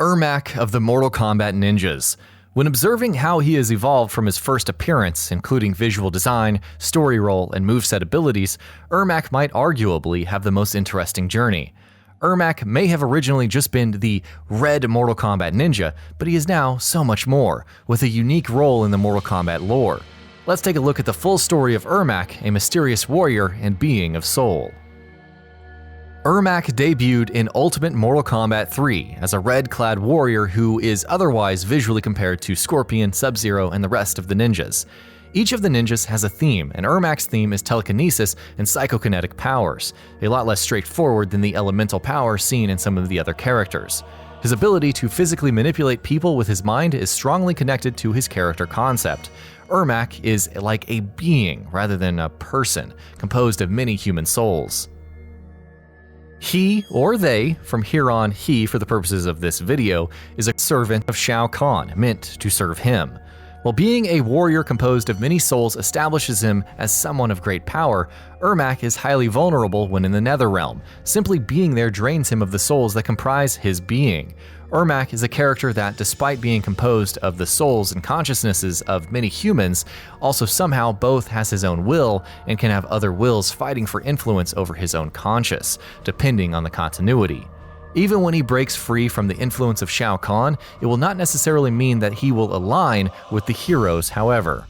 Ermac of the Mortal Kombat ninjas. When observing how he has evolved from his first appearance, including visual design, story role, and moveset abilities, Ermac might arguably have the most interesting journey. Ermac may have originally just been the red Mortal Kombat ninja, but he is now so much more, with a unique role in the Mortal Kombat lore. Let's take a look at the full story of Ermac, a mysterious warrior and being of soul. Ermac debuted in Ultimate Mortal Kombat 3 as a red-clad warrior who is otherwise visually compared to Scorpion, Sub-Zero, and the rest of the ninjas. Each of the ninjas has a theme, and Ermac's theme is telekinesis and psychokinetic powers, a lot less straightforward than the elemental power seen in some of the other characters. His ability to physically manipulate people with his mind is strongly connected to his character concept. Ermac is like a being rather than a person, composed of many human souls. He, or they, from here on he for the purposes of this video, is a servant of Shao Kahn, meant to serve him. While being a warrior composed of many souls establishes him as someone of great power, Ermac is highly vulnerable when in the Netherrealm. Simply being there drains him of the souls that comprise his being. Ermac is a character that, despite being composed of the souls and consciousnesses of many humans, also somehow both has his own will and can have other wills fighting for influence over his own conscious, depending on the continuity. Even when he breaks free from the influence of Shao Kahn, it will not necessarily mean that he will align with the heroes, however.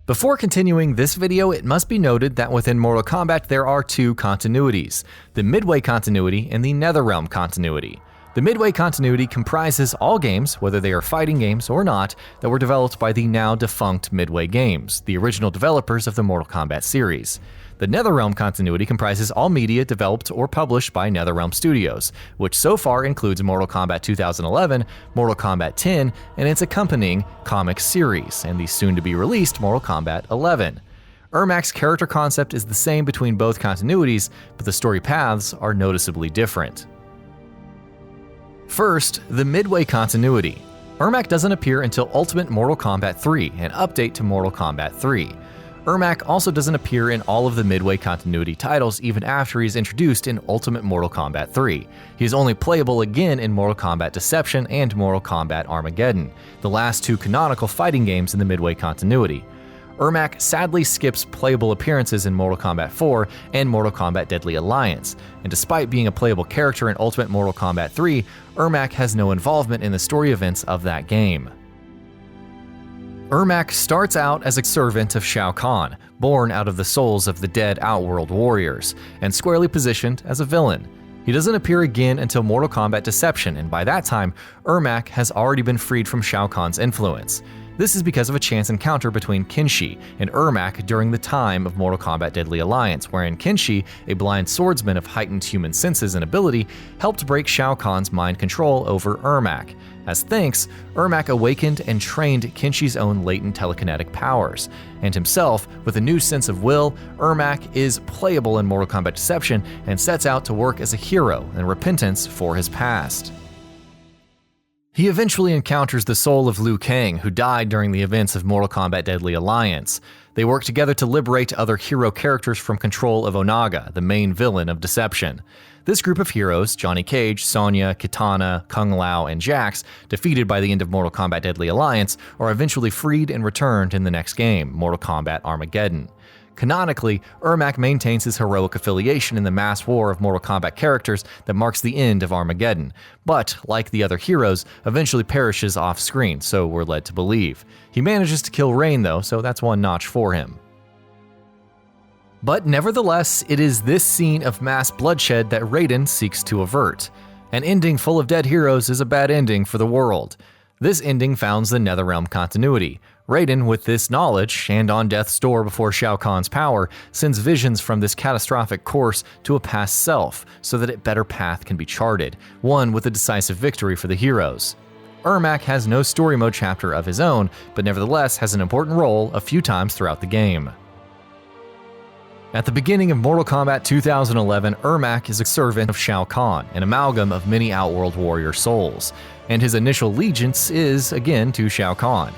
Before continuing this video, it must be noted that within Mortal Kombat there are two continuities, the Midway Continuity and the Netherrealm Continuity. The Midway Continuity comprises all games, whether they are fighting games or not, that were developed by the now defunct Midway Games, the original developers of the Mortal Kombat series. The Netherrealm Continuity comprises all media developed or published by NetherRealm Studios, which so far includes Mortal Kombat 2011, Mortal Kombat 10, and its accompanying comic series, and the soon-to-be-released Mortal Kombat 11. Ermac's character concept is the same between both continuities, but the story paths are noticeably different. First, the Midway Continuity. Ermac doesn't appear until Ultimate Mortal Kombat 3, an update to Mortal Kombat 3. Ermac also doesn't appear in all of the Midway Continuity titles even after he is introduced in Ultimate Mortal Kombat 3. He is only playable again in Mortal Kombat Deception and Mortal Kombat Armageddon, the last two canonical fighting games in the Midway Continuity. Ermac sadly skips playable appearances in Mortal Kombat 4 and Mortal Kombat Deadly Alliance, and despite being a playable character in Ultimate Mortal Kombat 3, Ermac has no involvement in the story events of that game. Ermac starts out as a servant of Shao Kahn, born out of the souls of the dead Outworld warriors, and squarely positioned as a villain. He doesn't appear again until Mortal Kombat Deception, and by that time, Ermac has already been freed from Shao Kahn's influence. This is because of a chance encounter between Kenshi and Ermac during the time of Mortal Kombat Deadly Alliance, wherein Kenshi, a blind swordsman of heightened human senses and ability, helped break Shao Kahn's mind control over Ermac. As thanks, Ermac awakened and trained Kenshi's own latent telekinetic powers, and himself, with a new sense of will, Ermac is playable in Mortal Kombat Deception and sets out to work as a hero in repentance for his past. He eventually encounters the soul of Liu Kang, who died during the events of Mortal Kombat Deadly Alliance. They work together to liberate other hero characters from control of Onaga, the main villain of Deception. This group of heroes, Johnny Cage, Sonya, Kitana, Kung Lao, and Jax, defeated by the end of Mortal Kombat Deadly Alliance, are eventually freed and returned in the next game, Mortal Kombat Armageddon. Canonically, Ermac maintains his heroic affiliation in the mass war of Mortal Kombat characters that marks the end of Armageddon, but, like the other heroes, eventually perishes off-screen, so we're led to believe. He manages to kill Rain though, so that's one notch for him. But nevertheless, it is this scene of mass bloodshed that Raiden seeks to avert. An ending full of dead heroes is a bad ending for the world. This ending founds the Netherrealm Continuity. Raiden, with this knowledge, and on death's door before Shao Kahn's power, sends visions from this catastrophic course to a past self, so that a better path can be charted, one with a decisive victory for the heroes. Ermac has no story mode chapter of his own, but nevertheless has an important role a few times throughout the game. At the beginning of Mortal Kombat 2011, Ermac is a servant of Shao Kahn, an amalgam of many Outworld warrior souls, and his initial allegiance is, again, to Shao Kahn.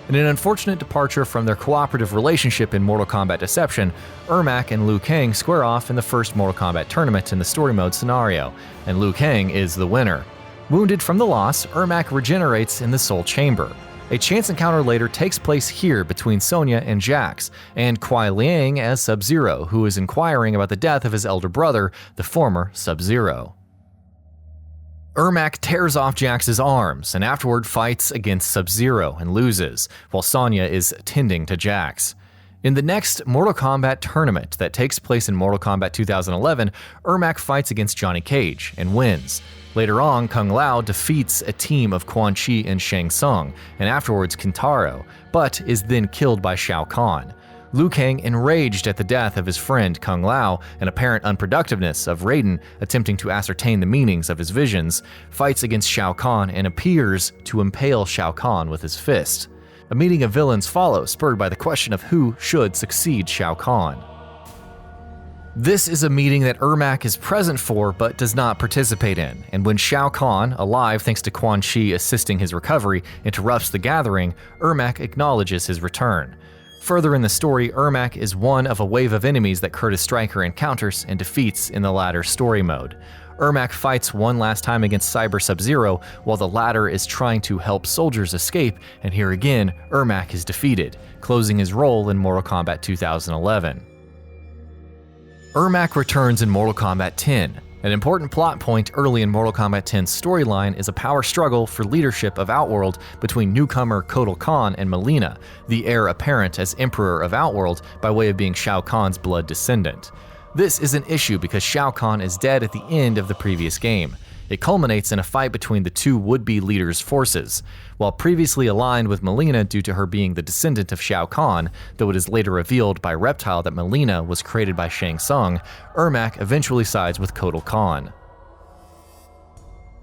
In an unfortunate departure from their cooperative relationship in Mortal Kombat Deception, Ermac and Liu Kang square off in the first Mortal Kombat tournament in the story mode scenario, and Liu Kang is the winner. Wounded from the loss, Ermac regenerates in the Soul Chamber. A chance encounter later takes place here between Sonya and Jax, and Kuai Liang as Sub-Zero, who is inquiring about the death of his elder brother, the former Sub-Zero. Ermac tears off Jax's arms and afterward fights against Sub-Zero and loses, while Sonya is tending to Jax. In the next Mortal Kombat tournament that takes place in Mortal Kombat 2011, Ermac fights against Johnny Cage and wins. Later on, Kung Lao defeats a team of Quan Chi and Shang Tsung, and afterwards Kintaro, but is then killed by Shao Kahn. Liu Kang, enraged at the death of his friend Kung Lao and apparent unproductiveness of Raiden attempting to ascertain the meanings of his visions, fights against Shao Kahn and appears to impale Shao Kahn with his fist. A meeting of villains follows, spurred by the question of who should succeed Shao Kahn. This is a meeting that Ermac is present for but does not participate in, and when Shao Kahn, alive thanks to Quan Chi assisting his recovery, interrupts the gathering, Ermac acknowledges his return. Further in the story, Ermac is one of a wave of enemies that Curtis Stryker encounters and defeats in the latter's story mode. Ermac fights one last time against Cyber Sub-Zero while the latter is trying to help soldiers escape, and here again, Ermac is defeated, closing his role in Mortal Kombat 2011. Ermac returns in Mortal Kombat 10. An important plot point early in Mortal Kombat 10's storyline is a power struggle for leadership of Outworld between newcomer Kotal Kahn and Mileena, the heir apparent as Emperor of Outworld by way of being Shao Kahn's blood descendant. This is an issue because Shao Kahn is dead at the end of the previous game. It culminates in a fight between the two would-be leaders' forces. While previously aligned with Mileena due to her being the descendant of Shao Kahn, though it is later revealed by Reptile that Mileena was created by Shang Tsung, Ermac eventually sides with Kotal Kahn.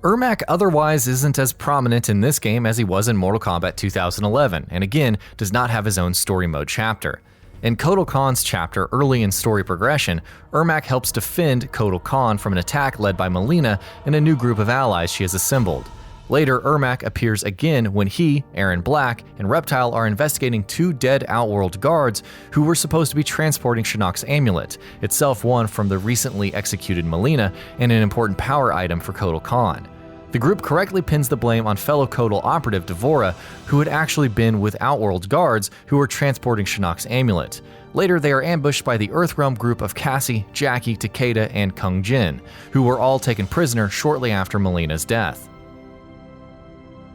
Ermac otherwise isn't as prominent in this game as he was in Mortal Kombat 2011, and again, does not have his own story mode chapter. In Kotal Kahn's chapter early in story progression, Ermac helps defend Kotal Kahn from an attack led by Mileena and a new group of allies she has assembled. Later, Ermac appears again when he, Aaron Black, and Reptile are investigating two dead Outworld guards who were supposed to be transporting Shinnok's amulet, itself one from the recently executed Mileena and an important power item for Kotal Kahn. The group correctly pins the blame on fellow Kotal operative D'Vorah, who had actually been with Outworld guards who were transporting Shinnok's amulet. Later, they are ambushed by the Earthrealm group of Cassie, Jackie, Takeda, and Kung Jin, who were all taken prisoner shortly after Mileena's death.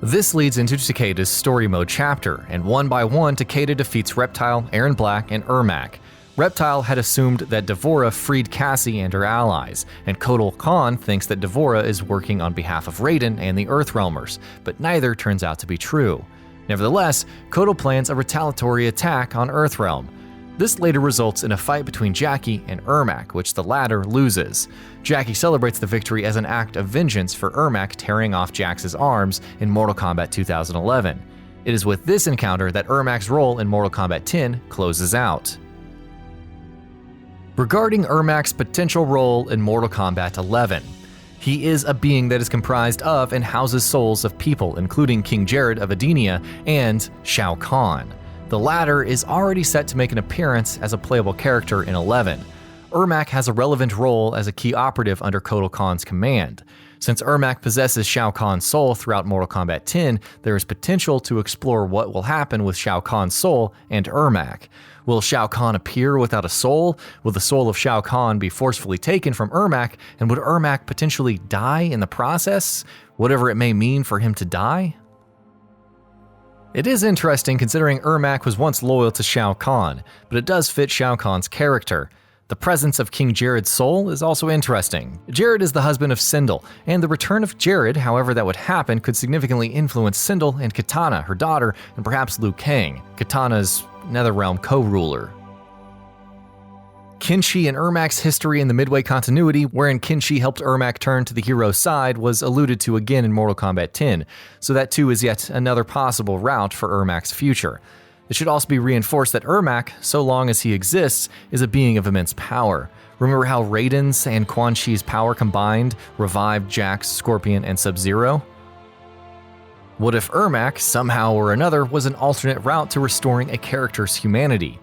This leads into Takeda's story mode chapter, and one by one Takeda defeats Reptile, Aaron Black, and Ermac. Reptile had assumed that D'Vorah freed Cassie and her allies, and Kotal Kahn thinks that D'Vorah is working on behalf of Raiden and the Earthrealmers, but neither turns out to be true. Nevertheless, Kotal plans a retaliatory attack on Earthrealm. This later results in a fight between Jackie and Ermac, which the latter loses. Jackie celebrates the victory as an act of vengeance for Ermac tearing off Jax's arms in Mortal Kombat 2011. It is with this encounter that Ermac's role in Mortal Kombat 10 closes out. Regarding Ermac's potential role in Mortal Kombat 11, he is a being that is comprised of and houses souls of people, including King Jared of Edenia and Shao Kahn. The latter is already set to make an appearance as a playable character in 11. Ermac has a relevant role as a key operative under Kotal Kahn's command. Since Ermac possesses Shao Kahn's soul throughout Mortal Kombat 10, there is potential to explore what will happen with Shao Kahn's soul and Ermac. Will Shao Kahn appear without a soul? Will the soul of Shao Kahn be forcefully taken from Ermac, and would Ermac potentially die in the process, whatever it may mean for him to die? It is interesting considering Ermac was once loyal to Shao Kahn, but it does fit Shao Kahn's character. The presence of King Jared's soul is also interesting. Jared is the husband of Sindel, and the return of Jared, however that would happen, could significantly influence Sindel and Kitana, her daughter, and perhaps Liu Kang, Kitana's Netherrealm co-ruler. Kenshi and Ermac's history in the Midway Continuity, wherein Kenshi helped Ermac turn to the hero's side, was alluded to again in Mortal Kombat 10, so that too is yet another possible route for Ermac's future. It should also be reinforced that Ermac, so long as he exists, is a being of immense power. Remember how Raiden's and Quan Chi's power combined revived Jax, Scorpion, and Sub-Zero? What if Ermac, somehow or another, was an alternate route to restoring a character's humanity?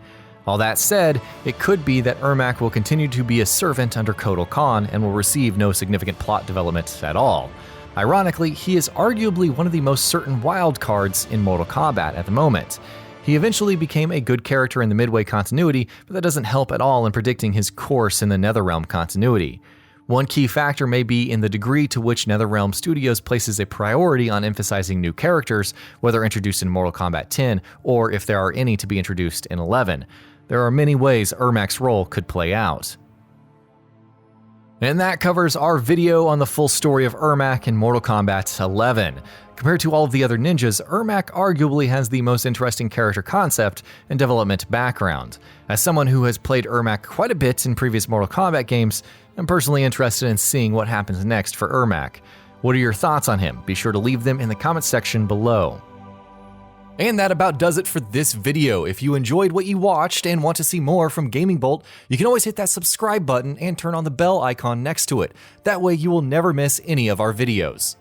All that said, it could be that Ermac will continue to be a servant under Kotal Kahn and will receive no significant plot development at all. Ironically, he is arguably one of the most certain wildcards in Mortal Kombat at the moment. He eventually became a good character in the Midway Continuity, but that doesn't help at all in predicting his course in the NetherRealm continuity. One key factor may be in the degree to which NetherRealm Studios places a priority on emphasizing new characters, whether introduced in Mortal Kombat 10 or if there are any to be introduced in 11. There are many ways Ermac's role could play out. And that covers our video on the full story of Ermac in Mortal Kombat 11. Compared to all of the other ninjas, Ermac arguably has the most interesting character concept and development background. As someone who has played Ermac quite a bit in previous Mortal Kombat games, I'm personally interested in seeing what happens next for Ermac. What are your thoughts on him? Be sure to leave them in the comments section below. And that about does it for this video. If you enjoyed what you watched and want to see more from GamingBolt, you can always hit that subscribe button and turn on the bell icon next to it. That way you will never miss any of our videos.